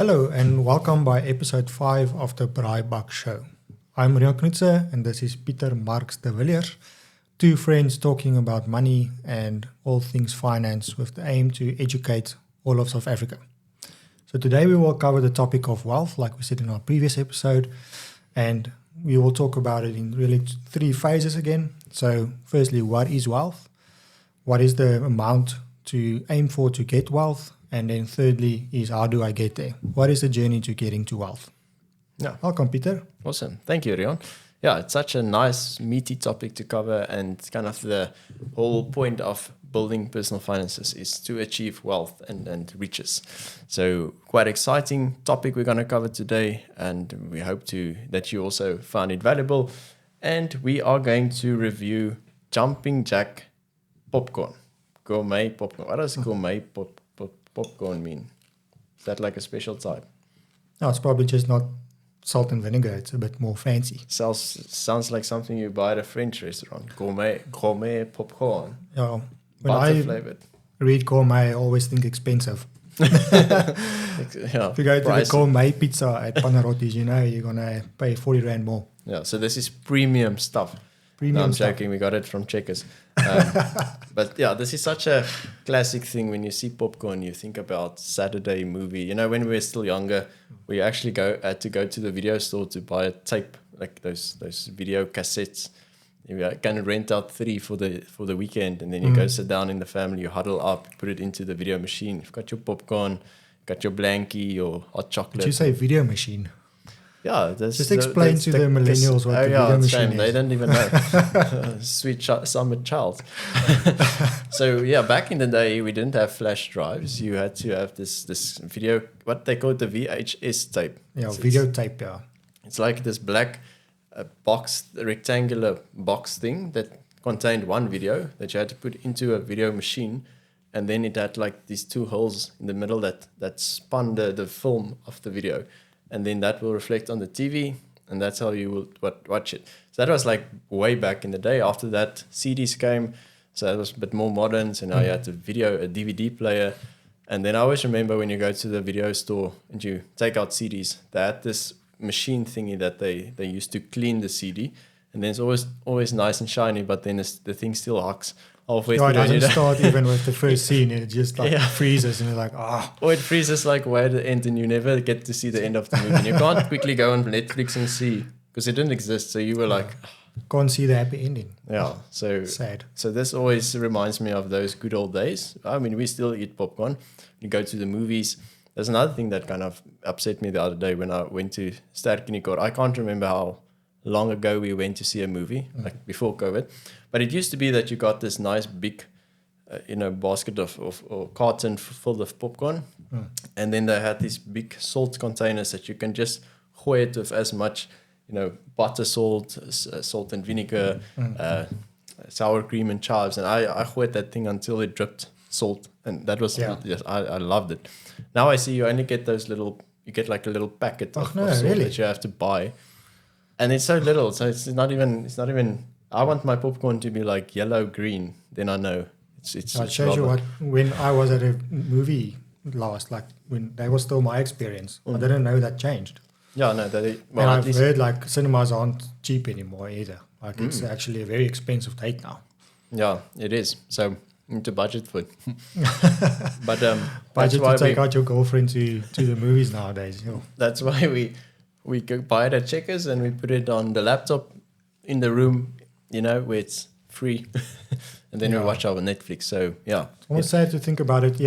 Hello and welcome by episode 5 of the BraaiBucks show. I'm Rian Knutse and this is Pieter Marks de Villiers, two friends talking about money and all things finance with the aim to educate all of South Africa. So today we will cover the topic of wealth, like we said in our previous episode, and we will talk about it in really three phases again. So firstly, what is wealth? What is the amount to aim for to get wealth? And then thirdly is how do I get there? What is the journey to getting to wealth? Yeah. Welcome, Peter. Awesome. Thank you, Rion. Yeah, it's such a nice, meaty topic to cover, and kind of the whole point of building personal finances is to achieve wealth and riches. So quite exciting topic we're going to cover today, and we hope that you also found it valuable. And we are going to review Jumping Jack popcorn, gourmet popcorn. What does gourmet popcorn mean? Is that like a special type? No, it's probably just not salt and vinegar. It's a bit more fancy. Sounds like something you buy at a French restaurant. Gourmet popcorn. Yeah, when Butter flavored. read gourmet, I always think expensive. Yeah, If you go to the gourmet pizza at Panarotti's, you're going to pay 40 Rand more. Yeah, so this is premium stuff. Premium I'm stuff. joking, we got it from Checkers. But yeah, this is such a classic thing. When you see popcorn, you think about Saturday movie. You know, when we were still younger, we actually had to go to the video store to buy a tape, like those video cassettes. You can rent out 3 for the weekend, and then you go sit down in the family, you huddle up, put it into the video machine. You've got your popcorn, got your blankie or hot chocolate. Did you say video machine? Yeah, just explain to the millennials what the video machine is. They don't even know. Sweet summer child. So yeah, back in the day, we didn't have flash drives. You had to have this video, what they call the VHS tape. Yeah, videotape. Yeah, it's like this black box, rectangular box thing that contained one video that you had to put into a video machine, and then it had like these 2 holes in the middle that spun the film of the video. And then that will reflect on the TV, and that's how you will watch it. So that was like way back in the day. After that, CDs came, so that was a bit more modern. So now you had a DVD player. And then I always remember when you go to the video store and you take out CDs, they had this machine thingy that they used to clean the CD. And then it's always nice and shiny, but then the thing still hucks halfway through. It doesn't start even with the first scene. It just freezes and you're like, Or it freezes like way at the end and you never get to see the end of the movie. And you can't quickly go on Netflix and see, because it didn't exist. So you were like... Can't see the happy ending. Yeah, so... Sad. So this always reminds me of those good old days. I mean, we still eat popcorn. You go to the movies. There's another thing that kind of upset me the other day when I went to Sterkinikor. I can't remember how long ago we went to see a movie, like before COVID. But it used to be that you got this nice big, basket or carton filled of popcorn. And then they had these big salt containers that you can just gooi it with as much, butter salt, salt and vinegar, sour cream and chives. And I gooied that thing until it dripped salt. And that was, I loved it. Now I see you only get you get like a little packet of salt that you have to buy. And it's so little, so it's not even. I want my popcorn to be like yellow-green. Then I know it's. It shows you when I was at a movie last, like when that was still my experience. I didn't know that changed. Yeah, no, and I've heard like cinemas aren't cheap anymore either. Like it's actually a very expensive take now. Yeah, it is. So you need to budget for it. But budget to take out your girlfriend to the movies nowadays. That's why we go buy it at Checkers and we put it on the laptop in the room, where it's free. And then we watch our Netflix. So, yeah. It's almost sad to think about it,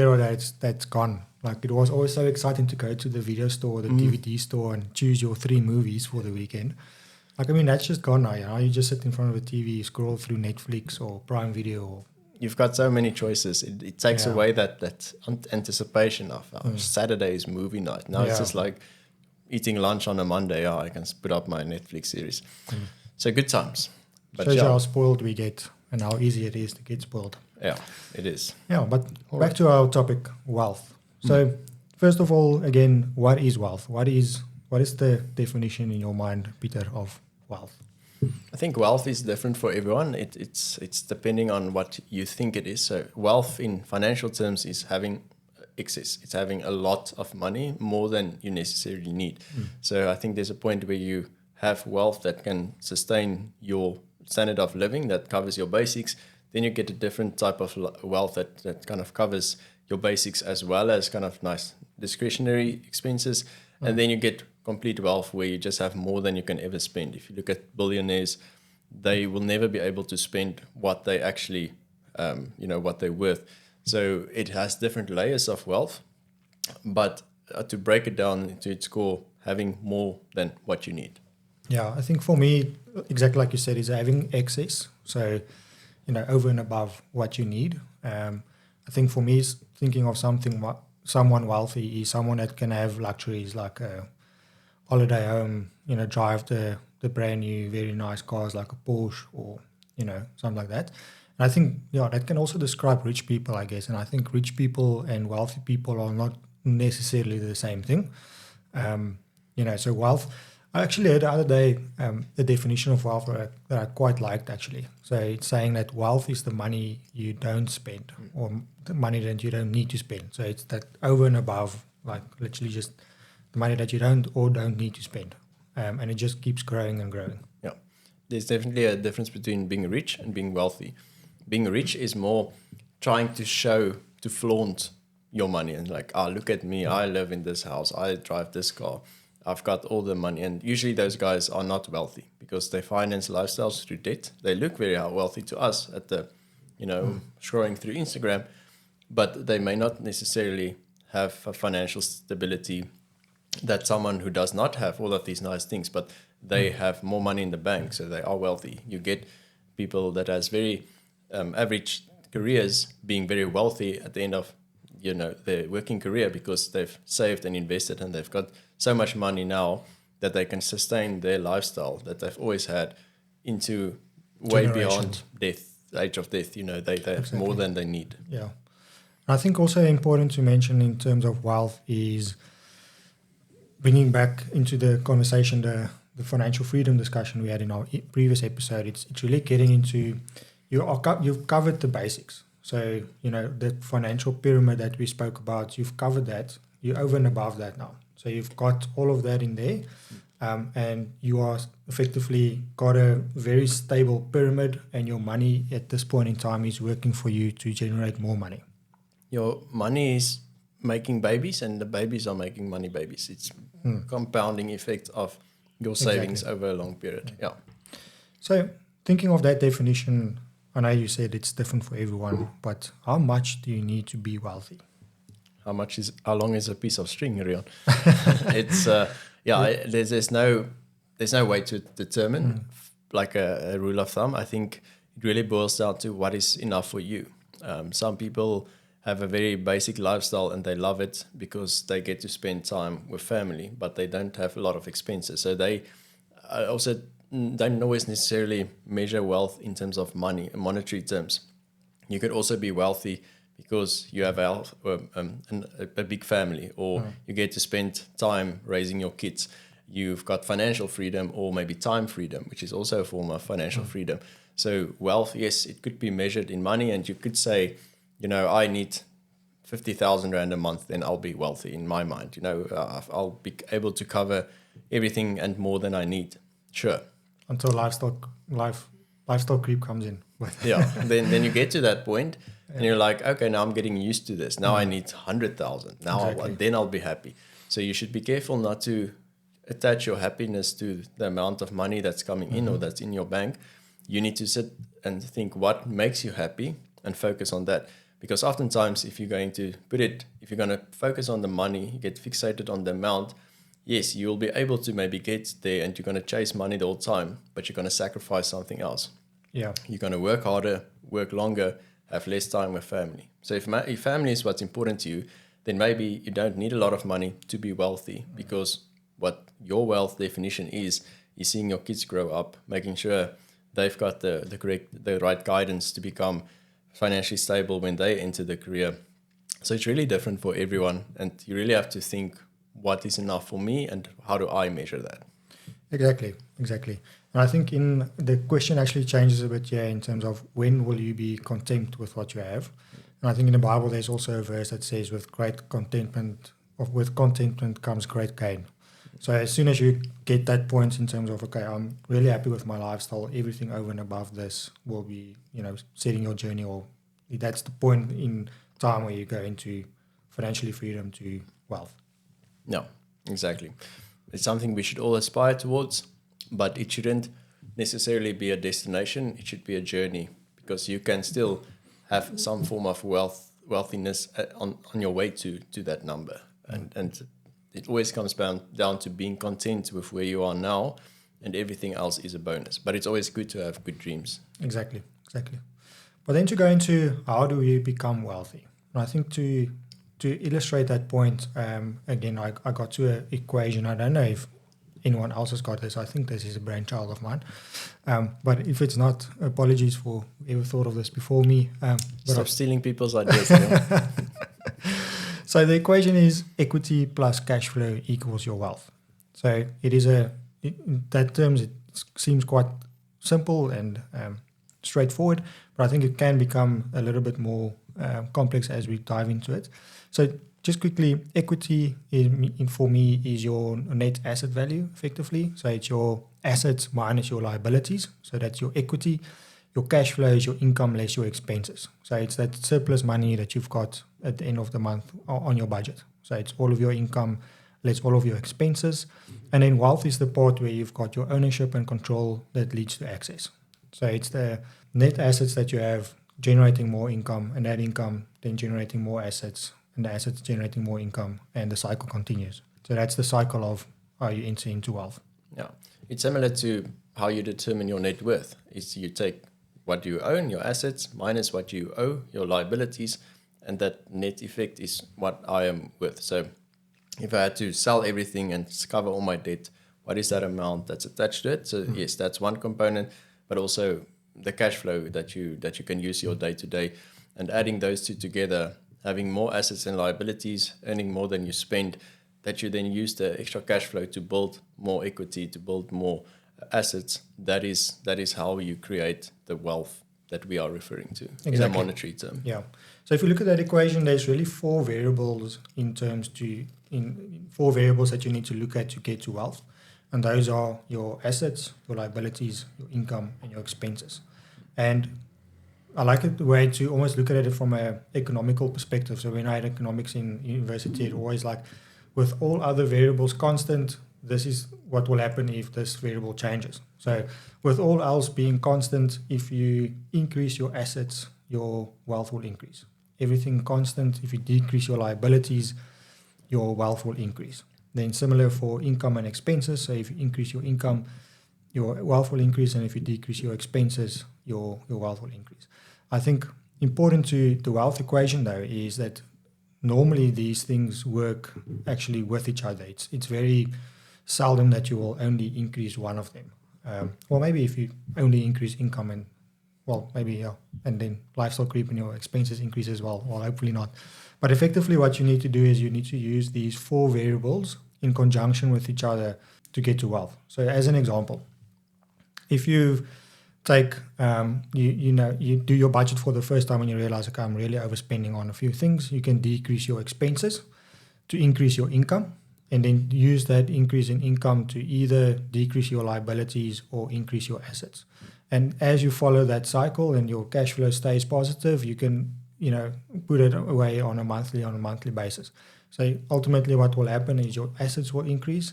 that's gone. Like, it was always so exciting to go to the video store, the DVD store, and choose your 3 movies for the weekend. Like, I mean, that's just gone now, You just sit in front of a TV, scroll through Netflix or Prime Video. You've got so many choices. It takes away that anticipation of Saturday's movie night. Now it's just like eating lunch on a Monday. I can put up my Netflix series. So good times. But shows you how spoiled we get and how easy it is to get spoiled. Yeah, it is. Yeah, but back to our topic, wealth. So first of all, again, what is wealth? What is the definition in your mind, Peter, of wealth? I think wealth is different for everyone. It's depending on what you think it is. So wealth in financial terms is having excess. It's having a lot of money, more than you necessarily need. So I think there's a point where you have wealth that can sustain your standard of living, that covers your basics. Then you get a different type of wealth that kind of covers your basics as well as kind of nice discretionary expenses. And then you get complete wealth where you just have more than you can ever spend. If you look at billionaires, they will never be able to spend what they actually, what they're worth. So it has different layers of wealth, but to break it down into its core, having more than what you need. Yeah, I think for me, exactly like you said, is having excess. So, over and above what you need. I think for me, thinking of someone wealthy is someone that can have luxuries like a holiday home, drive the brand new, very nice cars like a Porsche or, something like that. And I think, that can also describe rich people, I guess. And I think rich people and wealthy people are not necessarily the same thing. So wealth, I actually heard the other day the definition of wealth that I quite liked, actually. So it's saying that wealth is the money you don't spend or the money that you don't need to spend. So it's that over and above, like literally just the money that you don't need to spend. And it just keeps growing and growing. Yeah, there's definitely a difference between being rich and being wealthy. Being rich is more trying to flaunt your money and like, look at me, I live in this house, I drive this car, I've got all the money. And usually those guys are not wealthy because they finance lifestyles through debt. They look very wealthy to us at the, scrolling through Instagram, but they may not necessarily have a financial stability that someone who does not have all of these nice things, but they have more money in the bank, so they are wealthy. You get people that has very average careers being very wealthy at the end of their working career because they've saved and invested and they've got so much money now that they can sustain their lifestyle that they've always had into way beyond death, age of death. They have Exactly. more than they need. Yeah. I think also important to mention in terms of wealth is bringing back into the conversation the financial freedom discussion we had in our previous episode. It's really getting into you've covered the basics. So, the financial pyramid that we spoke about, you've covered that. You're over and above that now. So you've got all of that in there. And you are effectively got a very stable pyramid, and your money at this point in time is working for you to generate more money. Your money is making babies and the babies are making money babies. It's compounding effect of your savings over a long period. Yeah. So thinking of that definition, I know you said it's different for everyone, but how much do you need to be wealthy? How long is a piece of string, Rion? It's there's no way to determine like a rule of thumb. I think it really boils down to what is enough for you. Some people have a very basic lifestyle and they love it because they get to spend time with family, but they don't have a lot of expenses. So they also don't always necessarily measure wealth in terms of money, in monetary terms. You could also be wealthy because you have a big family, or you get to spend time raising your kids. You've got financial freedom or maybe time freedom, which is also a form of financial freedom. So wealth, yes, it could be measured in money, and you could say, I need 50,000 Rand a month, then I'll be wealthy in my mind. I'll be able to cover everything and more than I need. Sure. Until lifestyle creep comes in. Yeah. Then you get to that point and you're like, okay, now I'm getting used to this. Now I need 100,000. Now then I'll be happy. So you should be careful not to attach your happiness to the amount of money that's coming in or that's in your bank. You need to sit and think what makes you happy and focus on that. Because oftentimes if you're going to focus on the money, you get fixated on the amount, yes, you'll be able to maybe get there and you're going to chase money the whole time, but you're going to sacrifice something else. Yeah. You're going to work harder, work longer, have less time with family. So if family is what's important to you, then maybe you don't need a lot of money to be wealthy, because what your wealth definition is seeing your kids grow up, making sure they've got the right guidance to become financially stable when they enter the career. So it's really different for everyone, and you really have to think, what is enough for me and how do I measure that? Exactly. And I think the question actually changes a bit here in terms of when will you be content with what you have. And I think in the Bible there's also a verse that says with contentment comes great gain. So as soon as you get that point in terms of, okay, I'm really happy with my lifestyle, everything over and above this will be, setting your journey, or that's the point in time where you go into financially freedom to wealth. No, exactly. It's something we should all aspire towards, but it shouldn't necessarily be a destination. It should be a journey, because you can still have some form of wealthiness on your way to that number. And it always comes down to being content with where you are now, and everything else is a bonus. But it's always good to have good dreams. Exactly. But then to go into how do we become wealthy? And I think to illustrate that point, again, I got to an equation. I don't know if anyone else has got this. I think this is a brainchild of mine. But if it's not, apologies for whoever thought of this before me. Stop stealing people's ideas. So the equation is equity plus cash flow equals your wealth. So in that terms, it seems quite simple and straightforward, but I think it can become a little bit more complex as we dive into it. So just quickly, equity for me is your net asset value, effectively. So it's your assets minus your liabilities. So that's your equity. Your cash flow is your income less your expenses. So it's that surplus money that you've got at the end of the month on your budget. So it's all of your income less all of your expenses. And then wealth is the part where you've got your ownership and control that leads to access. So it's the net assets that you have generating more income, and that income then generating more assets, and the assets generating more income, and the cycle continues. So that's the cycle of how you enter into wealth. Yeah, it's similar to how you determine your net worth. Is you take what you own, your assets, minus what you owe, your liabilities, and that net effect is what I am worth. So if I had to sell everything and cover all my debt, what is that amount that's attached to it? So yes, that's one component, but also the cash flow that you can use your day to day, and adding those two together, having more assets and liabilities, earning more than you spend, that you then use the extra cash flow to build more equity, to build more assets. That is how you create the wealth that we are referring to in a monetary term. Yeah. So if you look at that equation, there's really four variables four variables that you need to look at to get to wealth. And those are your assets, your liabilities, your income, and your expenses. And I like it the way to almost look at it from an economical perspective. So when I had economics in university, it always like, with all other variables constant, this is what will happen if this variable changes. So with all else being constant, if you increase your assets, your wealth will increase. Everything constant, if you decrease your liabilities, your wealth will increase. Then similar for income and expenses. So if you increase your income, your wealth will increase, and if you decrease your expenses, your wealth will increase. I think important to the wealth equation, though, is that normally these things work actually with each other. It's very seldom that you will only increase one of them. Or maybe if you only increase income and then lifestyle creep and your expenses increase as well. Well, hopefully not. But effectively what you need to do is you need to use these four variables in conjunction with each other to get to wealth. So as an example, if you take, you do your budget for the first time and you realize, okay, I'm really overspending on a few things, you can decrease your expenses to increase your income, and then use that increase in income to either decrease your liabilities or increase your assets. And as you follow that cycle and your cash flow stays positive, you can, put it away on a monthly basis. So ultimately what will happen is your assets will increase.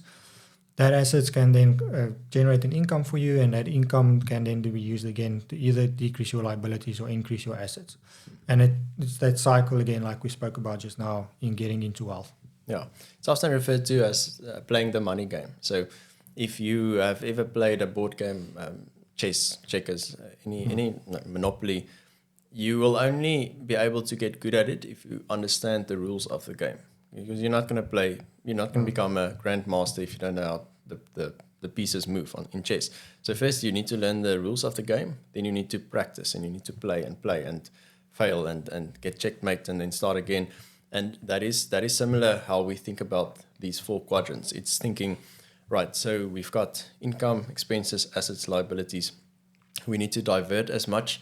That assets can then generate an income for you, and that income can then be used again to either decrease your liabilities or increase your assets. And it's that cycle again, like we spoke about just now, in getting into wealth. Yeah, it's often referred to as playing the money game. So if you have ever played a board game, chess, checkers, any Monopoly, you will only be able to get good at it if you understand the rules of the game. Because you're not going to become a grandmaster if you don't know how the pieces move in chess. So first you need to learn the rules of the game, then you need to practice, and you need to play and fail and get checkmate and then start again. And that is similar how we think about these four quadrants. It's thinking, right, so we've got income, expenses, assets, liabilities. We need to divert as much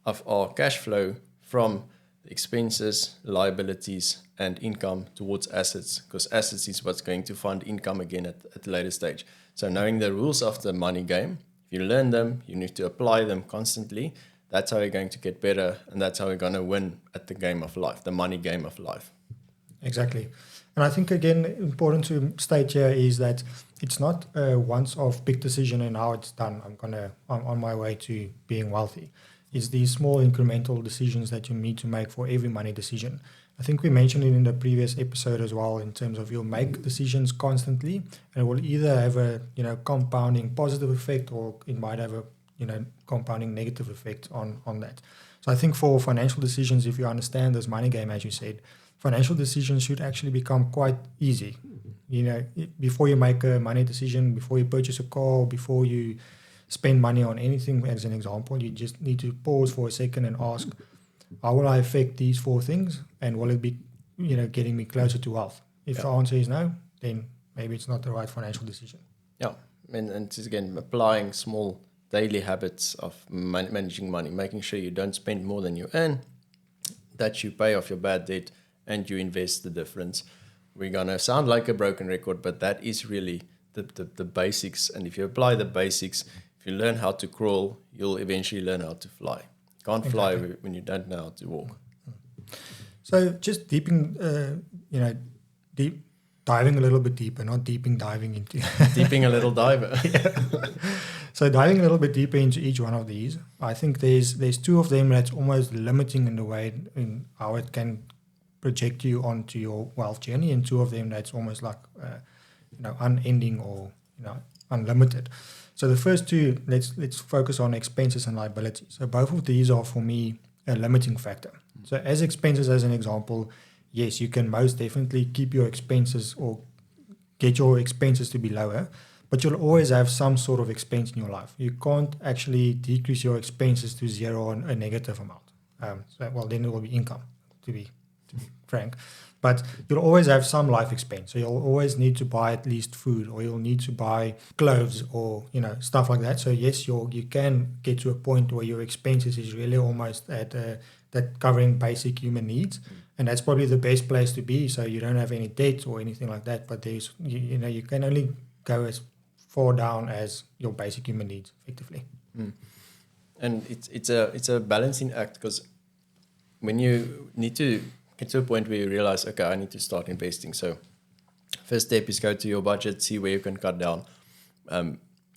of our cash flow from expenses, liabilities, and income towards assets, because assets is what's going to fund income again at a later stage. So knowing the rules of the money game, if you learn them, you need to apply them constantly. That's how you're going to get better, and that's how you're going to win at the game of life, the money game of life. Exactly. And I think, again, important to state here is that it's not a once-off big decision and now it's done. I'm on my way to being wealthy. It's these small incremental decisions that you need to make for every money decision. I think we mentioned it in the previous episode as well, in terms of you'll make decisions constantly and it will either have a compounding positive effect, or it might have a compounding negative effect on that. So I think for financial decisions, if you understand this money game, as you said, financial decisions should actually become quite easy. Before you make a money decision, before you purchase a car, before you spend money on anything, as an example, you just need to pause for a second and ask, how will I affect these 4 things? And will it be, getting me closer to wealth? If the answer is no, then maybe it's not the right financial decision. Yeah. And just again, applying small daily habits of managing money, making sure you don't spend more than you earn, that you pay off your bad debt, and you invest the difference. We're going to sound like a broken record, but that is really the basics. And if you apply the basics, if you learn how to crawl, you'll eventually learn how to fly. Can't fly when you don't know how to walk. So just diving a little bit deeper, not diving into. Deeping a little diver. So diving a little bit deeper into each one of these, I think there's 2 of them that's almost limiting in the way in how it can project you onto your wealth journey, and 2 of them that's almost like unending or unlimited. So the first 2, let's focus on expenses and liabilities. So both of these are for me a limiting factor. So as expenses, as an example, yes, you can most definitely keep your expenses or get your expenses to be lower, but you'll always have some sort of expense in your life. You can't actually decrease your expenses to 0 or a negative amount. Then it will be income, to be frank. But you'll always have some life expense. So you'll always need to buy at least food, or you'll need to buy clothes, or stuff like that. So yes, you can get to a point where your expenses is really almost at that covering basic human needs, and that's probably the best place to be. So you don't have any debt or anything like that. But there's you can only go as far down as your basic human needs, effectively. And it's a balancing act, because when you need to get to a point where you realize, okay, I need to start investing. So first step is go to your budget, see where you can cut down.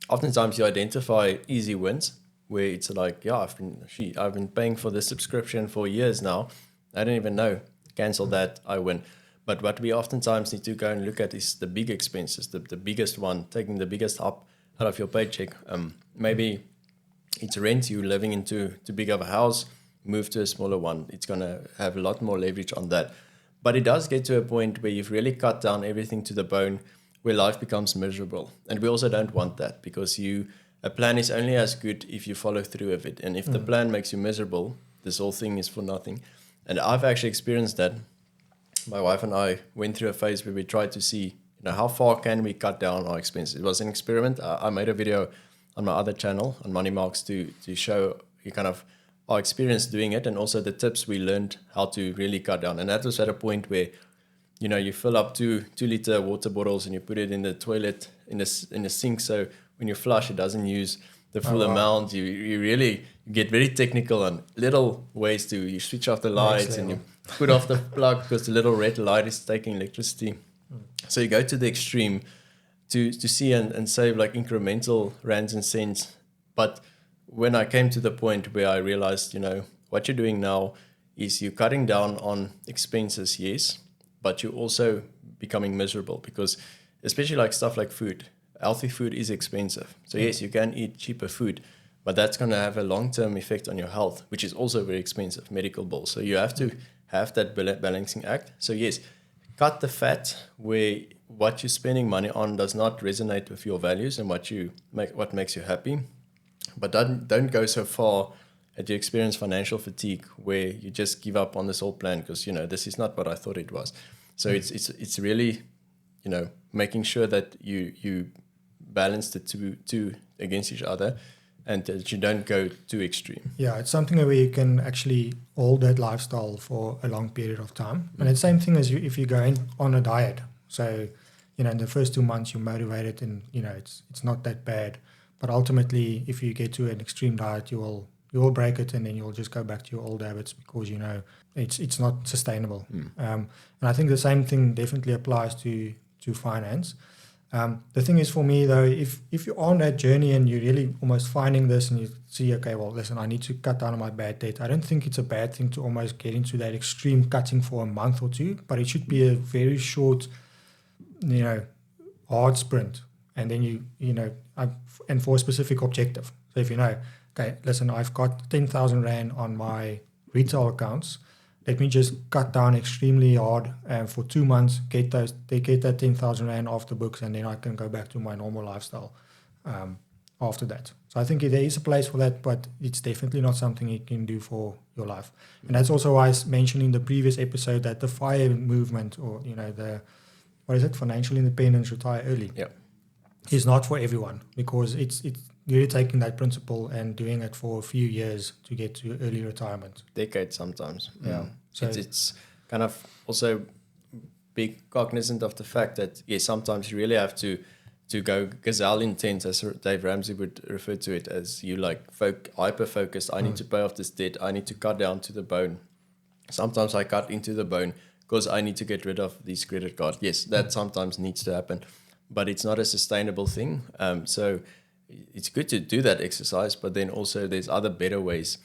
Oftentimes you identify easy wins where it's like, I've been paying for this subscription for years now. I don't even know. Cancel that, I win. But what we oftentimes need to go and look at is the big expenses, the biggest one, taking the biggest up out of your paycheck. Maybe it's rent, you're living into too big of a house, move to a smaller one. It's going to have a lot more leverage on that. But it does get to a point where you've really cut down everything to the bone, where life becomes miserable. And we also don't want that, because a plan is only as good if you follow through with it. And if the plan makes you miserable, this whole thing is for nothing. And I've actually experienced that. My wife and I went through a phase where we tried to see, how far can we cut down our expenses. It was an experiment. I made a video on my other channel, on Money Marks, to show you kind of our experience doing it, and also the tips we learned how to really cut down. And that was at a point where, you fill up 2-liter water bottles and you put it in the toilet, in the sink. So when you flush, it doesn't use the full amount. You really get very technical on little ways to, you switch off the lights and you put off the plug because the little red light is taking electricity. So you go to the extreme to see and save like incremental rands and cents. But when I came to the point where I realized, what you're doing now is you're cutting down on expenses, yes, but you're also becoming miserable, because especially like stuff like food, healthy food is expensive. So yes, you can eat cheaper food, but that's going to have a long-term effect on your health, which is also very expensive, medical bills. So you have to have that balancing act. So yes, cut the fat where what you're spending money on does not resonate with your values and what makes you happy. But don't go so far that you experience financial fatigue where you just give up on this whole plan because, this is not what I thought it was. So it's really, making sure that you balance the two against each other. and that you don't go too extreme. Yeah, it's something where you can actually hold that lifestyle for a long period of time. And it's the same thing as if you're going on a diet. So, in the first 2 months you're motivated and, it's not that bad. But ultimately, if you get to an extreme diet, you will break it and then you'll just go back to your old habits because, it's not sustainable. And I think the same thing definitely applies to finance. The thing is for me though, if you're on that journey and you're really almost finding this and you see, okay, well, listen, I need to cut down on my bad debt. I don't think it's a bad thing to almost get into that extreme cutting for a month or two, but it should be a very short, hard sprint. And then and for a specific objective. So if okay, listen, I've got 10,000 Rand on my retail accounts. Let me just cut down extremely hard for 2 months, get that 10,000 Rand off the books, and then I can go back to my normal lifestyle after that. So I think there is a place for that, but it's definitely not something you can do for your life. And that's also why I mentioned in the previous episode that the FIRE movement, or financial independence, retire early, is not for everyone, because it's really taking that principle and doing it for a few years to get to early retirement. Decades sometimes. Yeah. So it's kind of also be cognizant of the fact that, yes, sometimes you really have to go gazelle intense, as Dave Ramsey would refer to it, as you hyper-focused. I need to pay off this debt. I need to cut down to the bone. Sometimes I cut into the bone because I need to get rid of these credit cards. Yes, that sometimes needs to happen, but it's not a sustainable thing. So it's good to do that exercise, but then also there's other better ways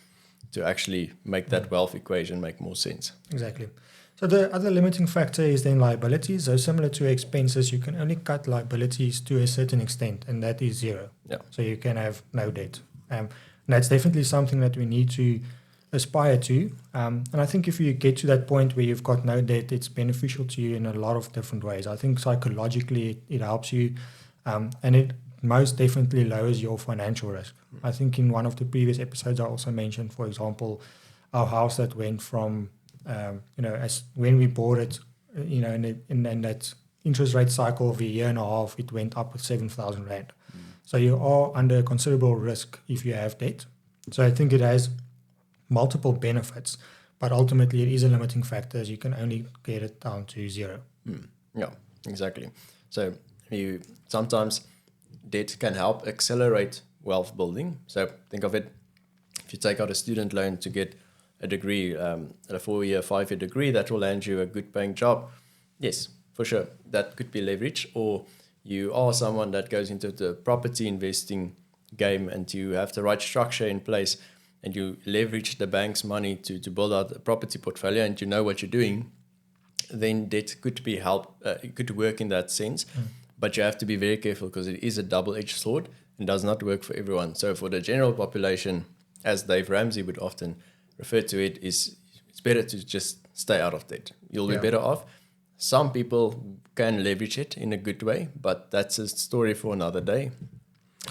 to actually make that wealth equation make more sense. Exactly. So the other limiting factor is then liabilities. So similar to expenses, you can only cut liabilities to a certain extent, and that is zero. Yeah. So you can have no debt. And that's definitely something that we need to aspire to. And I think if you get to that point where you've got no debt, it's beneficial to you in a lot of different ways. I think psychologically it helps you, and it most definitely lowers your financial risk. I think in one of the previous episodes I also mentioned, for example, our house that went from, as when we bought it, in that interest rate cycle of a year and a half, it went up with 7,000 Rand. So you are under considerable risk if you have debt. So I think it has multiple benefits, but ultimately it is a limiting factor, as you can only get it down to zero. Yeah, exactly. So sometimes debt can help accelerate wealth building. So think of it, if you take out a student loan to get a degree, a 4-year, 5-year degree, that will land you a good paying job. Yes, for sure. That could be leverage. Or you are someone that goes into the property investing game and you have the right structure in place and you leverage the bank's money to build out a property portfolio and you know what you're doing, then debt could it could work in that sense. But you have to be very careful because it is a double-edged sword and does not work for everyone. So for the general population, as Dave Ramsey would often refer to it, it's better to just stay out of debt. You'll be better off. Some people can leverage it in a good way, but that's a story for another day.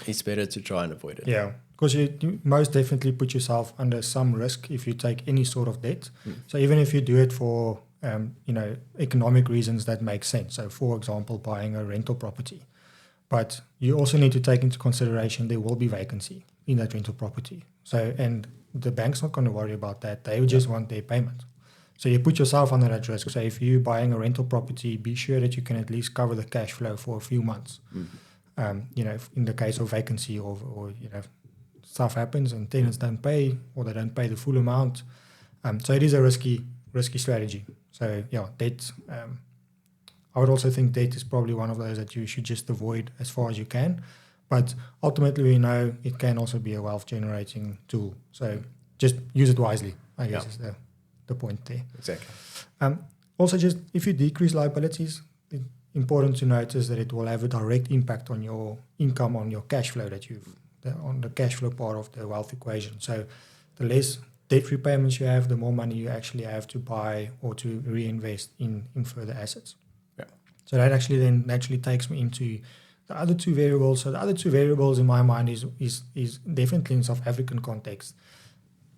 It's better to try and avoid it. Yeah, because you most definitely put yourself under some risk if you take any sort of debt. So even if you do it for economic reasons that make sense. So for example, buying a rental property. But you also need to take into consideration there will be vacancy in that rental property. So, and the bank's not going to worry about that. They just want their payment. So you put yourself under that risk. So if you're buying a rental property, be sure that you can at least cover the cash flow for a few months. In the case of vacancy or stuff happens and tenants don't pay or they don't pay the full amount. So it is a risky strategy. So yeah, debt. I would also think debt is probably one of those that you should just avoid as far as you can. But ultimately, we know it can also be a wealth generating tool. So just use it wisely, I guess is the point there. Exactly. Also, just if you decrease liabilities, it's important to notice that it will have a direct impact on your income, on your cash flow on the cash flow part of the wealth equation. So the less debt repayments you have, the more money you actually have to buy or to reinvest in further assets. Yeah. So that actually then naturally takes me into the other two variables. So the other two variables in my mind is definitely in South African context.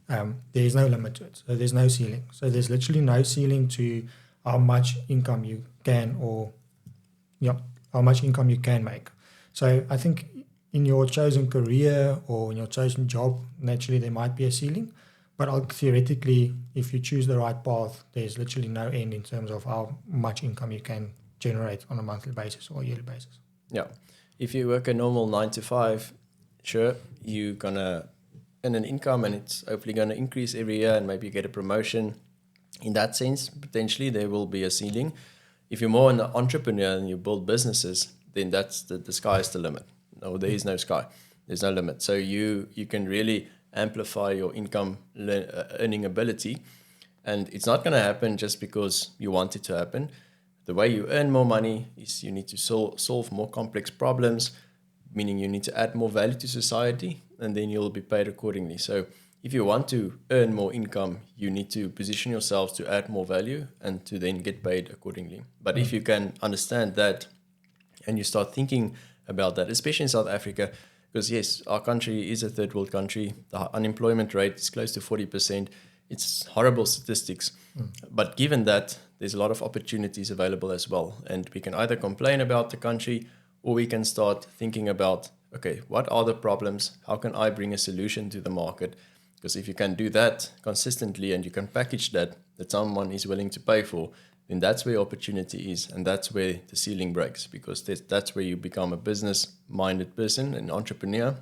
There is no limit to it. So there's no ceiling. So there's literally no ceiling to how much income you can make. So I think in your chosen career or in your chosen job, naturally there might be a ceiling. But theoretically, if you choose the right path, there's literally no end in terms of how much income you can generate on a monthly basis or yearly basis. Yeah. If you work a normal 9 to 5, sure, you're going to earn an income and it's hopefully going to increase every year and maybe you get a promotion. In that sense, potentially there will be a ceiling. If you're more an entrepreneur and you build businesses, then that's the sky is the limit. No, there is no sky. There's no limit. So you can really amplify your income earning ability. And it's not going to happen just because you want it to happen. The way you earn more money is you need to solve more complex problems, meaning you need to add more value to society, and then you'll be paid accordingly. So if you want to earn more income, you need to position yourself to add more value and to then get paid accordingly. But if you can understand that and you start thinking about that, especially in South Africa, because yes, our country is a third world country. The unemployment rate is close to 40%. It's horrible statistics. But given that, there's a lot of opportunities available as well. And we can either complain about the country or we can start thinking about, okay, what are the problems? How can I bring a solution to the market? Because if you can do that consistently and you can package that someone is willing to pay for, then that's where opportunity is. And that's where the ceiling breaks, because that's where you become a business-minded person, an entrepreneur,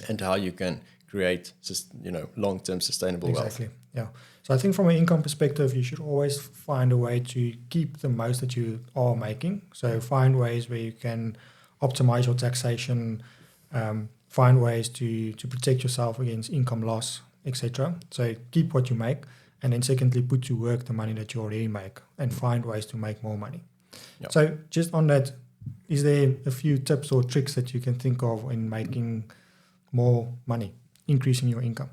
and how you can create long-term sustainable wealth. Exactly, yeah. So I think from an income perspective, you should always find a way to keep the most that you are making. So find ways where you can optimize your taxation, find ways to protect yourself against income loss, etc. So keep what you make, and then secondly, put to work the money that you already make and find ways to make more money. Yep. So just on that, is there a few tips or tricks that you can think of in making more money, increasing your income?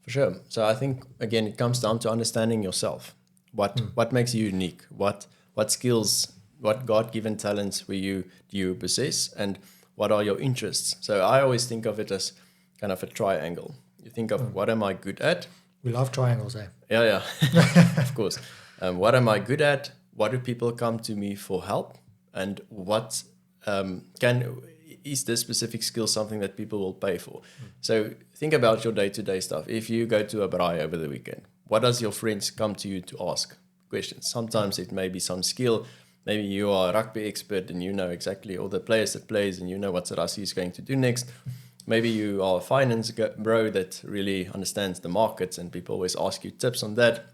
For sure. So I think, again, it comes down to understanding yourself. What makes you unique? What skills, what God-given talents do you possess, and what are your interests? So I always think of it as kind of a triangle. You think of what am I good at? We love triangles, eh? Yeah, of course. What am I good at? What do people come to me for help? And what is this specific skill something that people will pay for? So think about your day-to-day stuff. If you go to a braai over the weekend, what does your friends come to you to ask questions? Sometimes it may be some skill. Maybe you are a rugby expert and you know exactly all the players that plays and you know what Sarasi is going to do next. Maybe you are a finance bro that really understands the markets and people always ask you tips on that.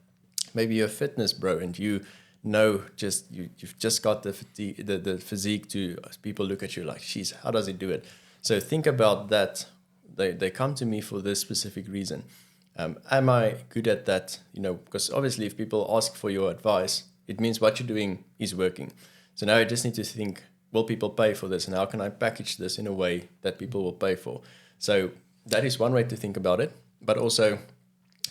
Maybe you're a fitness bro and you know you've just got the physique to people look at you like, geez, how does he do it? So think about that. They come to me for this specific reason. Am I good at that? Because obviously if people ask for your advice, it means what you're doing is working. So now you just need to think, will people pay for this? And how can I package this in a way that people will pay for? So that is one way to think about it. But also,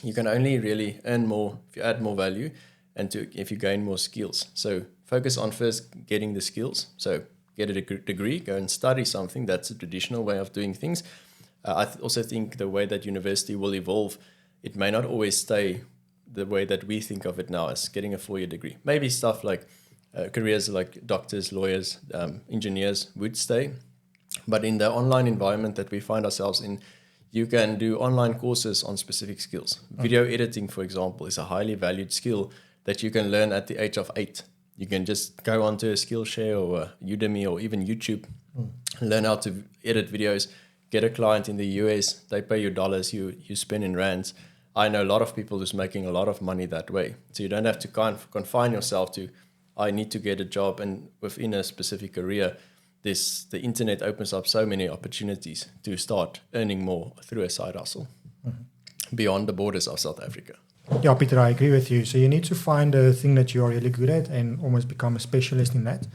you can only really earn more if you add more value and if you gain more skills. So focus on first getting the skills. So get a degree, go and study something. That's a traditional way of doing things. I also think the way that university will evolve, it may not always stay the way that we think of it now as getting a 4-year degree. Maybe stuff like careers like doctors, lawyers, engineers would stay. But in the online environment that we find ourselves in, you can do online courses on specific skills. Video editing, for example, is a highly valued skill that you can learn at the age of 8. You can just go onto a Skillshare or Udemy or even YouTube, learn how to edit videos, get a client in the US, they pay you dollars, you spend in rands. I know a lot of people who's making a lot of money that way. So you don't have to confine yourself to, I need to get a job, and within a specific career, the internet opens up so many opportunities to start earning more through a side hustle beyond the borders of South Africa. Yeah, Peter, I agree with you. So you need to find a thing that you are really good at and almost become a specialist in that.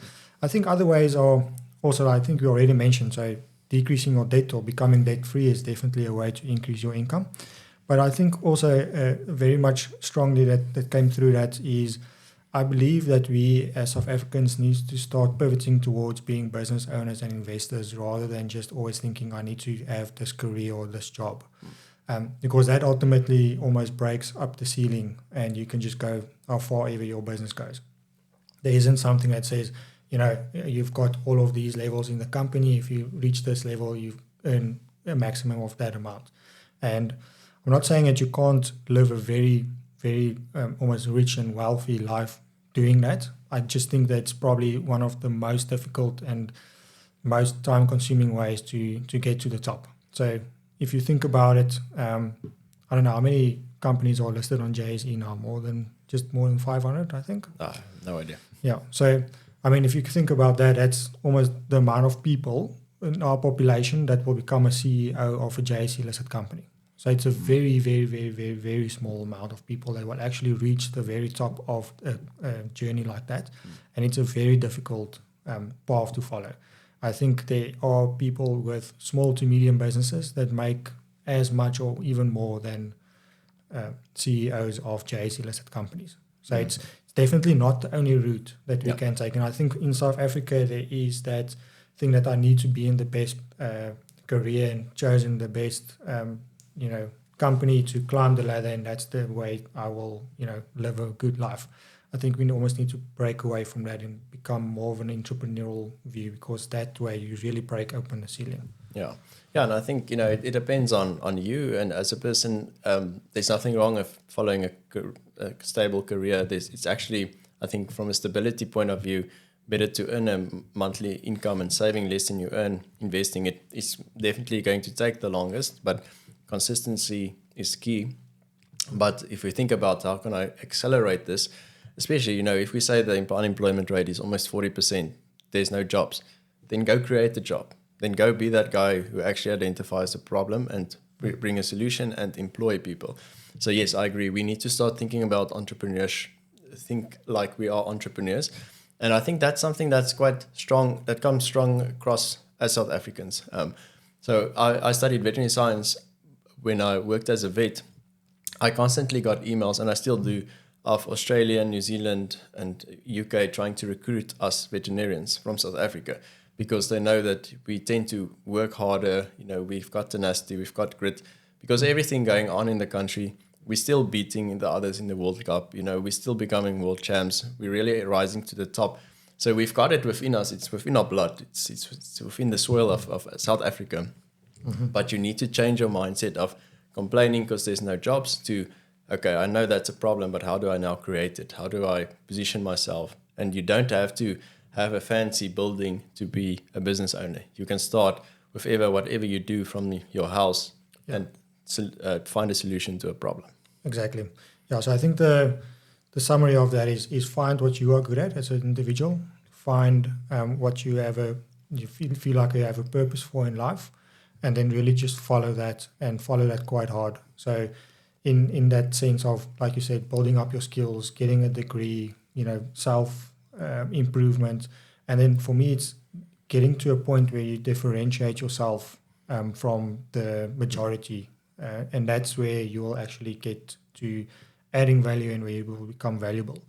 I think other ways are also, I think we already mentioned, so decreasing your debt or becoming debt-free is definitely a way to increase your income. But I think also very much strongly that came through that is, I believe that we as South Africans need to start pivoting towards being business owners and investors rather than just always thinking I need to have this career or this job. Because that ultimately almost breaks up the ceiling and you can just go how far ever your business goes. There isn't something that says you've got all of these levels in the company. If you reach this level, you earn a maximum of that amount. And I'm not saying that you can't live a very, very almost rich and wealthy life doing that. I just think that's probably one of the most difficult and most time-consuming ways to get to the top. So if you think about it, I don't know how many companies are listed on JSE now, more than 500, I think. No idea. Yeah. So, I mean, if you think about that, that's almost the amount of people in our population that will become a CEO of a JSE listed company. So it's a very, very, very, very, very small amount of people that will actually reach the very top of a journey like that. And it's a very difficult path to follow. I think there are people with small to medium businesses that make as much or even more than CEOs of JSE listed companies. So it's definitely not the only route that we can take. And I think in South Africa, there is that thing that I need to be in the best career and chosen the best, company to climb the ladder. And that's the way I will, live a good life. I think we almost need to break away from that and become more of an entrepreneurial view, because that way you really break open the ceiling. Yeah. Yeah, and I think, it depends on you. And as a person, there's nothing wrong with following a stable career. It's actually, I think, from a stability point of view, better to earn a monthly income and saving less than you earn investing. It is definitely going to take the longest, but consistency is key. But if we think about how can I accelerate this, especially, if we say the unemployment rate is almost 40%, there's no jobs, then go create a job. Then go be that guy who actually identifies a problem and bring a solution and employ people. So yes, I agree. We need to start thinking about entrepreneurs, think like we are entrepreneurs. And I think that's something that's quite strong, that comes strong across as South Africans. So I studied veterinary science. When I worked as a vet, I constantly got emails, and I still do, of Australia, New Zealand, and UK trying to recruit us veterinarians from South Africa, because they know that we tend to work harder. We've got tenacity, we've got grit, because everything going on in the country, we're still beating the others in the World Cup. We're still becoming world champs. We're really rising to the top. So we've got it within us. It's within our blood. It's within the soil of South Africa. Mm-hmm. But you need to change your mindset of complaining because there's no jobs to, okay, I know that's a problem, but how do I now create it? How do I position myself? And you don't have to have a fancy building to be a business owner. You can start with whatever you do from your house and find a solution to a problem. Exactly. Yeah. So I think the summary of that is find what you are good at as an individual. Find what you feel like you have a purpose for in life, and then really just follow that and follow that quite hard. So in that sense of, like you said, building up your skills, getting a degree, self improvement. And then for me, it's getting to a point where you differentiate yourself from the majority. And that's where you will actually get to adding value and where you will become valuable.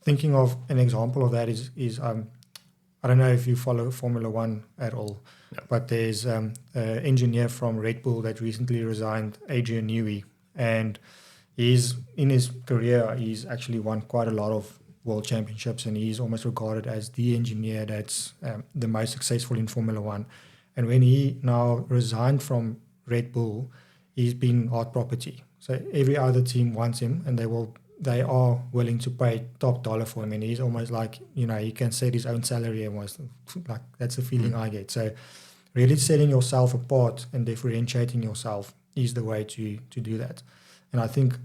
Thinking of an example of that is I don't know if you follow Formula One at all, but there's an engineer from Red Bull that recently resigned, Adrian Newey. And in his career, he's actually won quite a lot of world championships, and he's almost regarded as the engineer that's the most successful in Formula One. And when he now resigned from Red Bull, he's been hard property. So every other team wants him, and they are willing to pay top dollar for him. And he's almost like, he can set his own salary almost. Like, that's the feeling I get. So really setting yourself apart and differentiating yourself is the way to do that. And I think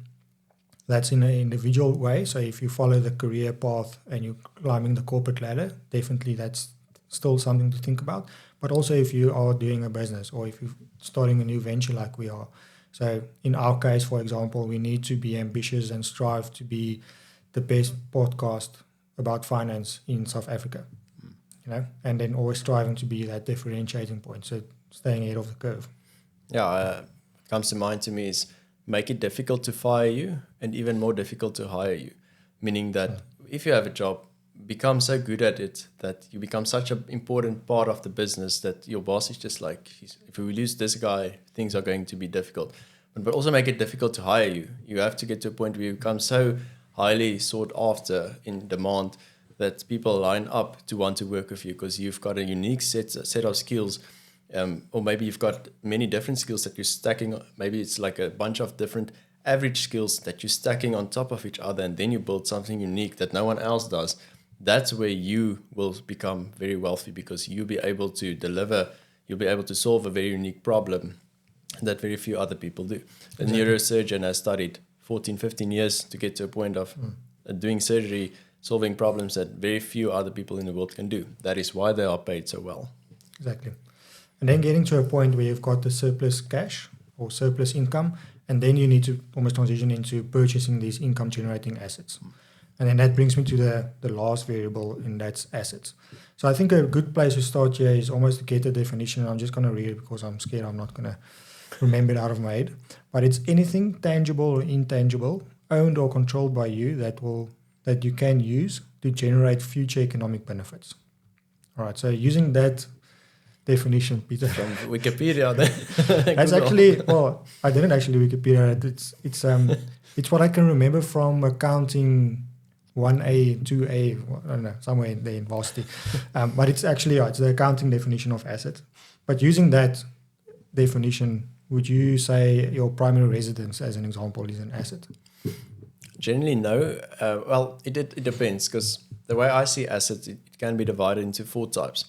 that's in an individual way. So if you follow the career path and you're climbing the corporate ladder, definitely that's still something to think about. But also if you are doing a business or if you're starting a new venture like we are. So in our case, for example, we need to be ambitious and strive to be the best podcast about finance in South Africa, and then always striving to be that differentiating point. So staying ahead of the curve. Yeah, comes to mind to me is make it difficult to fire you and even more difficult to hire you. Meaning that if you have a job, become so good at it that you become such an important part of the business that your boss is just like, if we lose this guy, things are going to be difficult. But also make it difficult to hire you. You have to get to a point where you become so highly sought after, in demand, that people line up to want to work with you because you've got a unique set of skills, or maybe you've got many different skills that you're stacking. Maybe it's like a bunch of different average skills that you're stacking on top of each other, and then you build something unique that no one else does. That's where you will become very wealthy, because you'll be able to deliver, you'll be able to solve a very unique problem that very few other people do. A neurosurgeon has studied 14, 15 years to get to a point of doing surgery, solving problems that very few other people in the world can do. That is why they are paid so well. Exactly. And then getting to a point where you've got the surplus cash or surplus income, and then you need to almost transition into purchasing these income generating assets. And then that brings me to the last variable, and that's assets. So I think a good place to start here is almost to get the definition. I'm just going to read it because I'm scared I'm not going to remember it out of my head. But it's anything tangible or intangible, owned or controlled by you, that you can use to generate future economic benefits. All right, so using that definition, Peter. From Wikipedia. That's actually, well, I didn't actually Wikipedia it. It's what I can remember from accounting 1A, 2A, I don't know, somewhere in the varsity. But it's actually, it's the accounting definition of asset. But using that definition, would you say your primary residence, as an example, is an asset? Generally, no. Well, it depends, because the way I see assets, it can be divided into 4 types.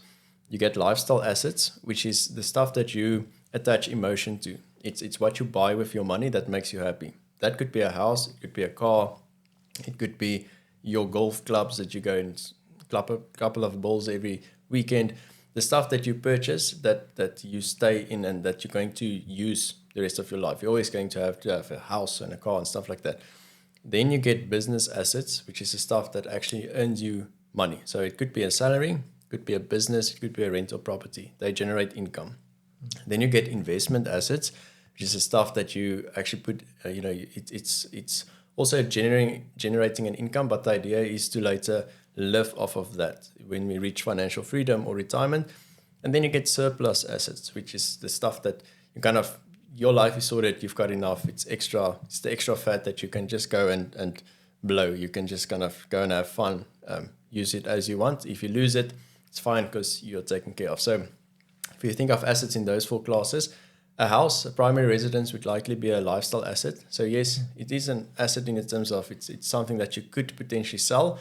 You get lifestyle assets, which is the stuff that you attach emotion to. It's what you buy with your money that makes you happy. That could be a house, it could be a car, it could be your golf clubs that you go and club a couple of balls every weekend. The stuff that you purchase that you stay in and that you're going to use the rest of your life. You're always going to have a house and a car and stuff like that. Then you get business assets, which is the stuff that actually earns you money. So it could be a salary, could be a business, it could be a rental property. They generate income. Then you get investment assets, which is the stuff that you actually put, it's also generating an income, but the idea is to later live off of that when we reach financial freedom or retirement. And then you get surplus assets, which is the stuff that you your life is sorted, you've got enough, it's the extra fat that you can just go and blow. You can just go and have fun, use it as you want. If you lose it, it's fine because you're taken care of. So if you think of assets in those 4 classes, a house, a primary residence, would likely be a lifestyle asset. So yes, it is an asset in the terms of it's something that you could potentially sell,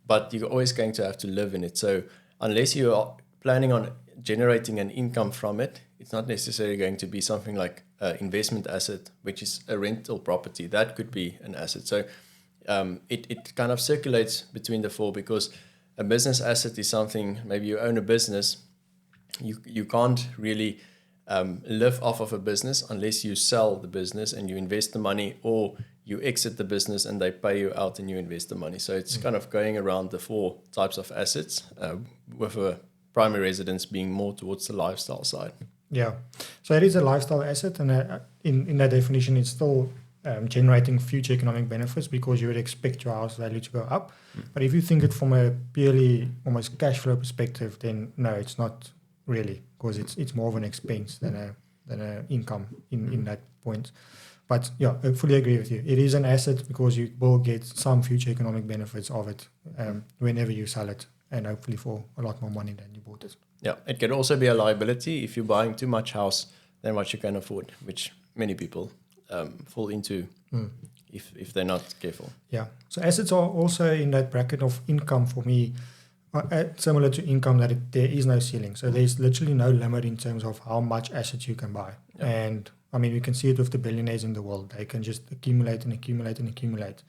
but you're always going to have to live in it. So unless you are planning on generating an income from it, it's not necessarily going to be something like an investment asset, which is a rental property. That could be an asset. So it kind of circulates between the 4, because a business asset is something, maybe you own a business, you can't really live off of a business unless you sell the business and you invest the money, or you exit the business and they pay you out and you invest the money. So it's kind of going around the 4 types of assets, with a primary residence being more towards the lifestyle side. Yeah, so it is a lifestyle asset, and in that definition, it's still generating future economic benefits, because you would expect your house value to go up. But if you think it from a purely almost cash flow perspective, then no, it's not really, because it's more of an expense than a income in that point. But yeah, I fully agree with you. It is an asset because you will get some future economic benefits of it whenever you sell it, and hopefully for a lot more money than you bought it. Yeah, it can also be a liability if you're buying too much house than what you can afford, which many people fall into if they're not careful. Yeah, so assets are also in that bracket of income for me, similar to income, that there is no ceiling. So there's literally no limit in terms of how much assets you can buy. Yep. And I mean, we can see it with the billionaires in the world. They can just accumulate and accumulate and accumulate.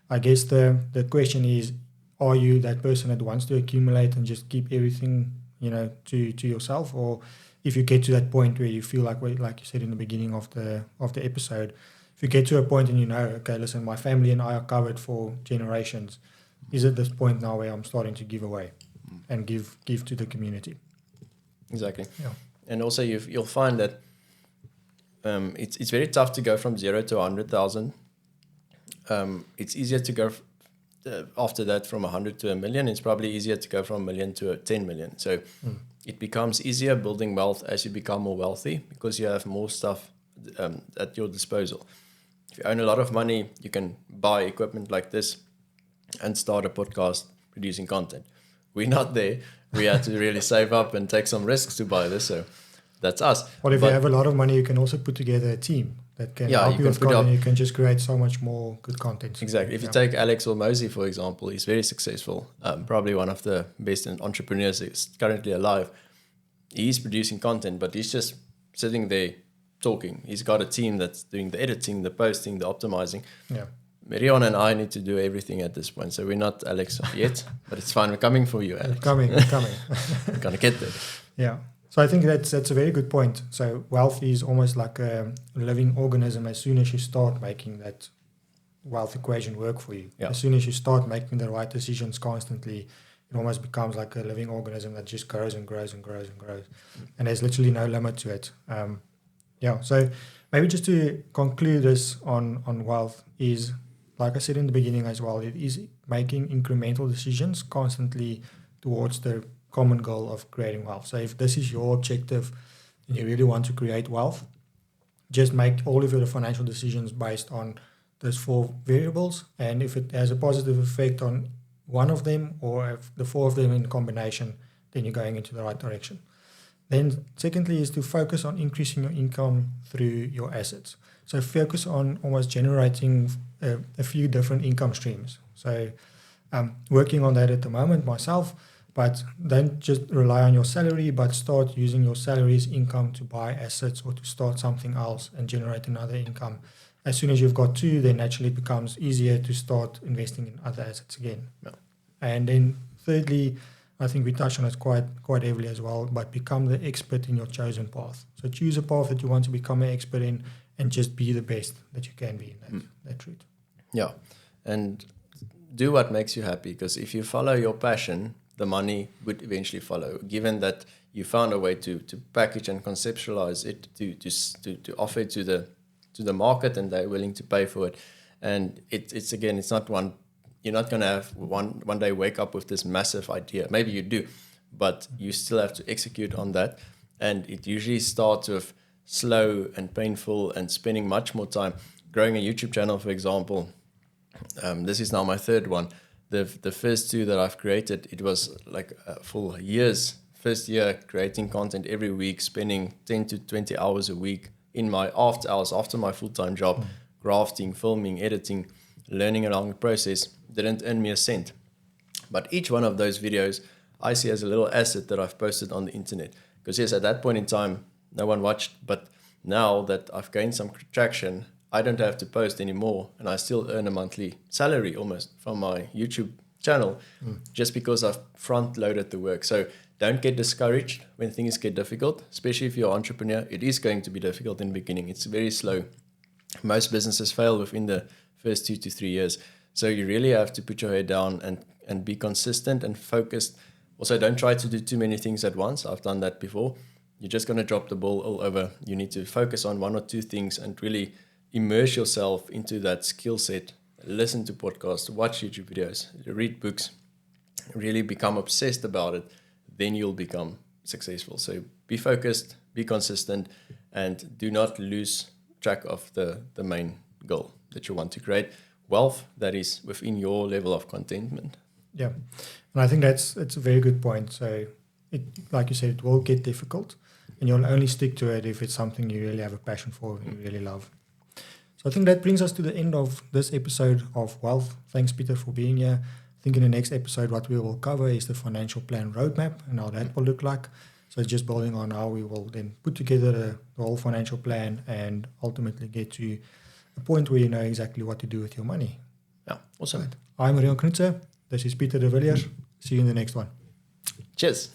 I guess the question is, are you that person that wants to accumulate and just keep everything, to yourself? Or if you get to that point where you feel like you said in the beginning of the episode, if you get to a point and okay, listen, my family and I are covered for generations, is at this point now where I'm starting to give away and give to the community. Exactly. Yeah. And also you'll find that it's very tough to go from 0 to 100,000. It's easier to go after that from 100 to 1 million. It's probably easier to go from 1 million to 10 million. So it becomes easier building wealth as you become more wealthy, because you have more stuff at your disposal. If you own a lot of money, you can buy equipment like this and start a podcast, producing content. We're not there. We had to really save up and take some risks to buy this. So that's us. Or if you have a lot of money, you can also put together a team that can help you with content. You can just create so much more good content. Exactly. If you take Alex or Mosey, for example, he's very successful. Probably one of the best entrepreneurs that's currently alive. He's producing content, but he's just sitting there talking. He's got a team that's doing the editing, the posting, the optimizing. Yeah. Rion and I need to do everything at this point. So we're not Alex yet, but it's fine. We're coming for you, Alex. Coming. We're going to get there. Yeah. So I think that's a very good point. So wealth is almost like a living organism. As soon as you start making that wealth equation work for you, as soon as you start making the right decisions constantly, it almost becomes like a living organism that just grows and grows and grows and grows. And there's literally no limit to it. So maybe just to conclude this on wealth is, like I said in the beginning as well, it is making incremental decisions constantly towards the common goal of creating wealth. So if this is your objective and you really want to create wealth, just make all of your financial decisions based on those 4 variables. And if it has a positive effect on one of them, or if the 4 of them in combination, then you're going into the right direction. Then secondly is to focus on increasing your income through your assets. So focus on almost generating a few different income streams. So I'm working on that at the moment myself, but don't just rely on your salary, but start using your salary's income to buy assets or to start something else and generate another income. As soon as you've got 2, then naturally it becomes easier to start investing in other assets again. Yeah. And then thirdly, I think we touched on it quite heavily as well, but become the expert in your chosen path. So choose a path that you want to become an expert in and just be the best that you can be in that route. Yeah. And do what makes you happy, because if you follow your passion, the money would eventually follow, given that you found a way to package and conceptualize it, to offer it to the market, and they're willing to pay for it. And it's not one. You're not going to have one day wake up with this massive idea. Maybe you do, but you still have to execute on that. And it usually starts with slow and painful and spending much more time. Growing a YouTube channel, for example, this is now my 3rd one. The first 2 that I've created, it was like full years. First year creating content every week, spending 10 to 20 hours a week in my after hours, after my full-time job, grafting, filming, editing, learning along the process. Didn't earn me a cent. But each one of those videos I see as a little asset that I've posted on the internet. Because yes, at that point in time, no one watched. But now that I've gained some traction, I don't have to post anymore. And I still earn a monthly salary almost from my YouTube channel, just because I've front-loaded the work. So don't get discouraged when things get difficult, especially if you're an entrepreneur. It is going to be difficult in the beginning. It's very slow. Most businesses fail within the first 2 to 3 years. So you really have to put your head down and be consistent and focused. Also, don't try to do too many things at once. I've done that before. You're just going to drop the ball all over. You need to focus on 1 or 2 things and really immerse yourself into that skill set. Listen to podcasts, watch YouTube videos, read books, really become obsessed about it. Then you'll become successful. So be focused, be consistent, and do not lose track of the main goal that you want to create. Wealth that is within your level of contentment. Yeah, and I think it's a very good point. So, like you said, it will get difficult, and you'll only stick to it if it's something you really have a passion for and you really love. So I think that brings us to the end of this episode of Wealth. Thanks, Peter, for being here. I think in the next episode, what we will cover is the financial plan roadmap and how that will look like. So just building on how we will then put together the whole financial plan and ultimately get to a point where you know exactly what to do with your money. Yeah, awesome. I'm Rion Knutse. This is Peter de Villiers. See you in the next one. Cheers.